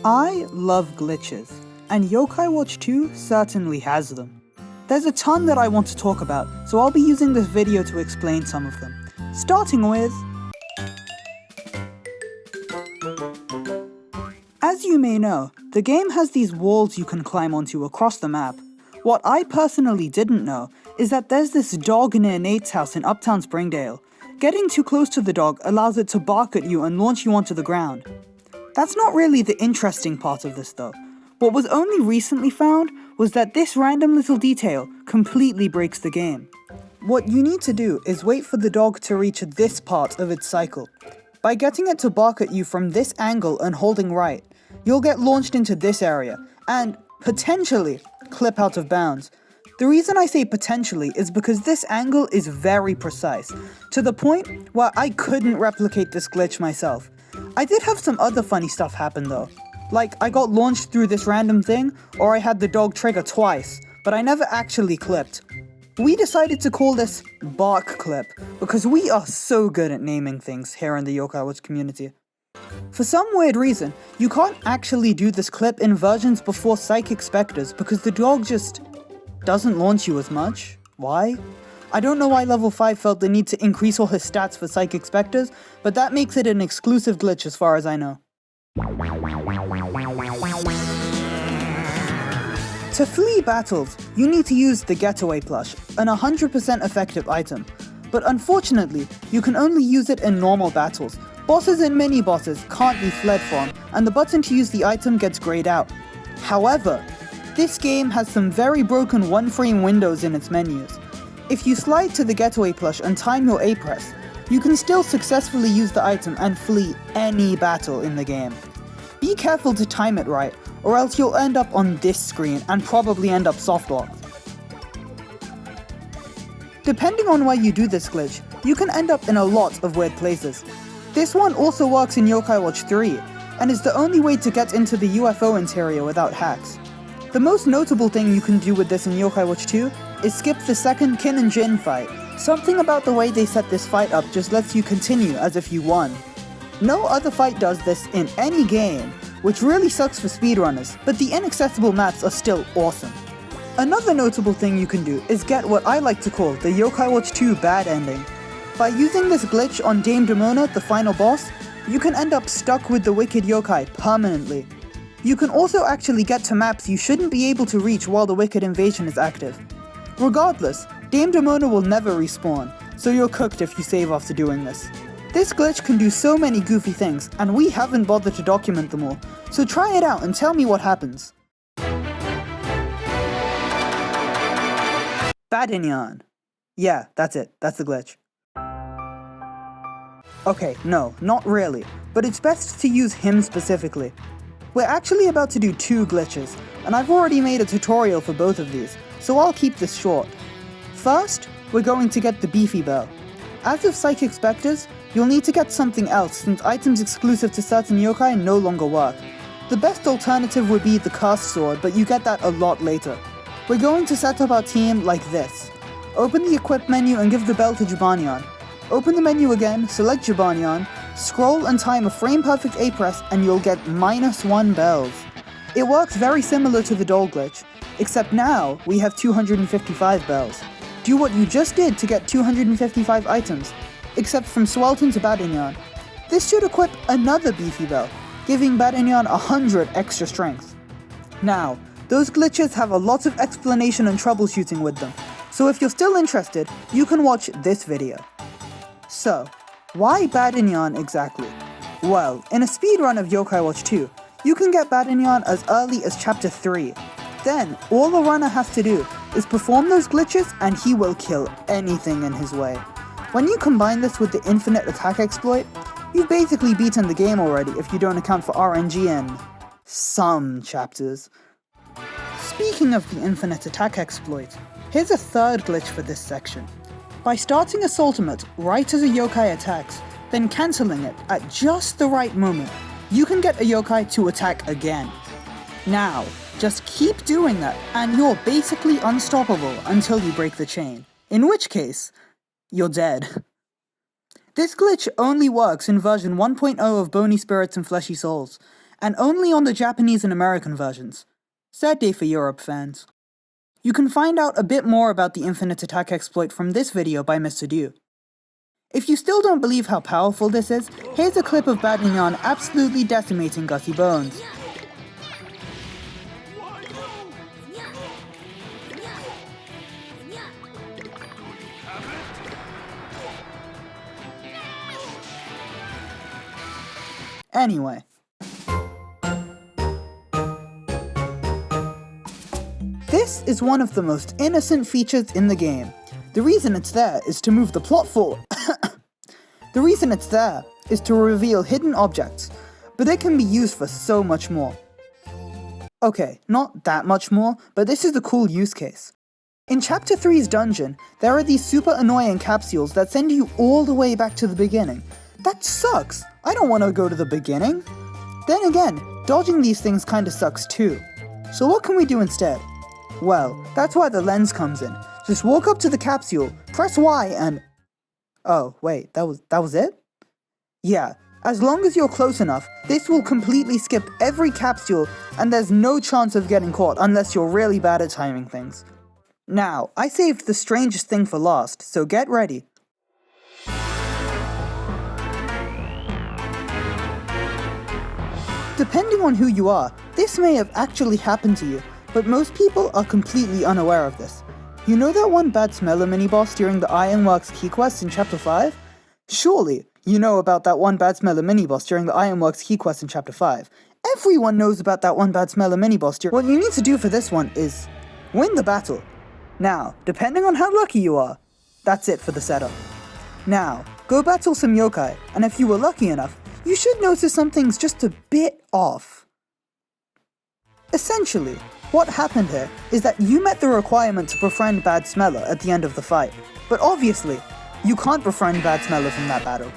I love glitches, and Yokai Watch 2 certainly has them. There's a ton that I want to talk about, so I'll be using this video to explain some of them. Starting with... As you may know, the game has these walls you can climb onto across the map. What I personally didn't know is that there's this dog near Nate's house in Uptown Springdale. Getting too close to the dog allows it to bark at you and launch you onto the ground. That's not really the interesting part of this though. What was only recently found was that this random little detail completely breaks the game. What you need to do is wait for the dog to reach this part of its cycle. By getting it to bark at you from this angle and holding right, you'll get launched into this area, and, potentially, clip out of bounds. The reason I say potentially is because this angle is very precise, to the point where I couldn't replicate this glitch myself. I did have some other funny stuff happen though. Like, I got launched through this random thing, or I had the dog trigger twice, but I never actually clipped. We decided to call this Bark Clip, because we are so good at naming things here in the Yokai Watch community. For some weird reason, you can't actually do this clip in versions before Psychic Spectres because the dog just doesn't launch you as much. Why? I don't know why level 5 felt the need to increase all his stats for Psychic Spectres, but that makes it an exclusive glitch as far as I know. To flee battles, you need to use the Getaway plush, an 100% effective item. But unfortunately, you can only use it in normal battles. Bosses and mini-bosses can't be fled from, and the button to use the item gets grayed out. However, this game has some very broken one-frame windows in its menus. If you slide to the Getaway plush and time your A press, you can still successfully use the item and flee any battle in the game. Be careful to time it right, or else you'll end up on this screen and probably end up softlocked. Depending on where you do this glitch, you can end up in a lot of weird places. This one also works in Yokai Watch 3, and is the only way to get into the UFO interior without hacks. The most notable thing you can do with this in Yokai Watch 2 is skip the second Kin and Jin fight. Something about the way they set this fight up just lets you continue as if you won. No other fight does this in any game, which really sucks for speedrunners, but the inaccessible maps are still awesome. Another notable thing you can do is get what I like to call the Yokai Watch 2 bad ending. By using this glitch on Dame Demona, the final boss, you can end up stuck with the wicked yokai permanently. You can also actually get to maps you shouldn't be able to reach while the wicked invasion is active. Regardless, Dame Demona will never respawn, so you're cooked if you save after doing this. This glitch can do so many goofy things, and we haven't bothered to document them all, so try it out and tell me what happens. Badinyan. Yeah, that's it, that's the glitch. Okay, no, not really, but it's best to use him specifically. We're actually about to do two glitches, and I've already made a tutorial for both of these, so I'll keep this short. First, we're going to get the Beefy bell. As with Psychic Spectres, you'll need to get something else since items exclusive to certain yokai no longer work. The best alternative would be the Cursed Sword, but you get that a lot later. We're going to set up our team like this. Open the Equip menu and give the bell to Jibanyan. Open the menu again, select Jibanyan, scroll and time a frame-perfect A-press and you'll get -1 bells. It works very similar to the doll glitch, except now we have 255 bells. Do what you just did to get 255 items, except from Swelton to Badinyan. This should equip another Beefy bell, giving Badinyan 100 extra strength. Now, those glitches have a lot of explanation and troubleshooting with them, so if you're still interested, you can watch this video. So, why Badinyan exactly? Well, in a speedrun of Yokai Watch 2, you can get Badinyan as early as chapter 3. Then, all the runner has to do is perform those glitches and he will kill anything in his way. When you combine this with the infinite attack exploit, you've basically beaten the game already if you don't account for RNG in some chapters. Speaking of the infinite attack exploit, here's a third glitch for this section. By starting a Ultimate right as a yokai attacks, then cancelling it at just the right moment, you can get a yokai to attack again. Now, just keep doing that and you're basically unstoppable until you break the chain, in which case, you're dead. This glitch only works in version 1.0 of Bony Spirits and Fleshy Souls, and only on the Japanese and American versions. Sad day for Europe fans. You can find out a bit more about the infinite attack exploit from this video by Mr. Dew. If you still don't believe how powerful this is, here's a clip of Badsmella absolutely decimating Gussie Bones. Anyway. This is one of the most innocent features in the game. The reason it's there is to move the plot forward. The reason it's there is to reveal hidden objects, but they can be used for so much more. Okay, not that much more, but this is a cool use case. In Chapter 3's dungeon, there are these super annoying capsules that send you all the way back to the beginning. That sucks! I don't want to go to the beginning. Then again, dodging these things kinda sucks too. So what can we do instead? Well, that's why the lens comes in. Just walk up to the capsule, press Y and... Oh, wait, that was it? Yeah, as long as you're close enough, this will completely skip every capsule and there's no chance of getting caught unless you're really bad at timing things. Now, I saved the strangest thing for last, so get ready. Depending on who you are, this may have actually happened to you, but most people are completely unaware of this. You know that one Badsmella mini-boss during the Ironworks key quest in Chapter 5? Surely, you know about that one Badsmella mini-boss during the Ironworks key quest in Chapter 5. Everyone knows about that one Badsmella mini-boss during... What you need to do for this one is win the battle. Now, depending on how lucky you are, that's it for the setup. Now, go battle some yokai, and if you were lucky enough, you should notice something's just a bit off. Essentially, what happened here is that you met the requirement to befriend Badsmella at the end of the fight, but obviously, you can't befriend Badsmella from that battle.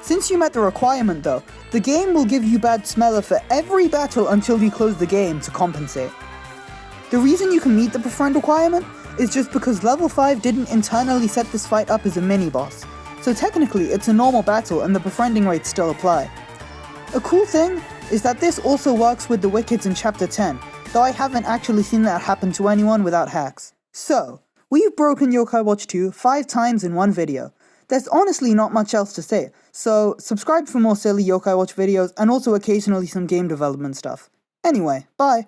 Since you met the requirement though, the game will give you Badsmella for every battle until you close the game to compensate. The reason you can meet the befriend requirement is just because level 5 didn't internally set this fight up as a mini-boss, so technically it's a normal battle and the befriending rates still apply. A cool thing is that this also works with the Wickeds in Chapter 10, though I haven't actually seen that happen to anyone without hacks. So, we've broken Yokai Watch 2 5 times in one video. There's honestly not much else to say, so subscribe for more silly Yokai Watch videos and also occasionally some game development stuff. Anyway, bye!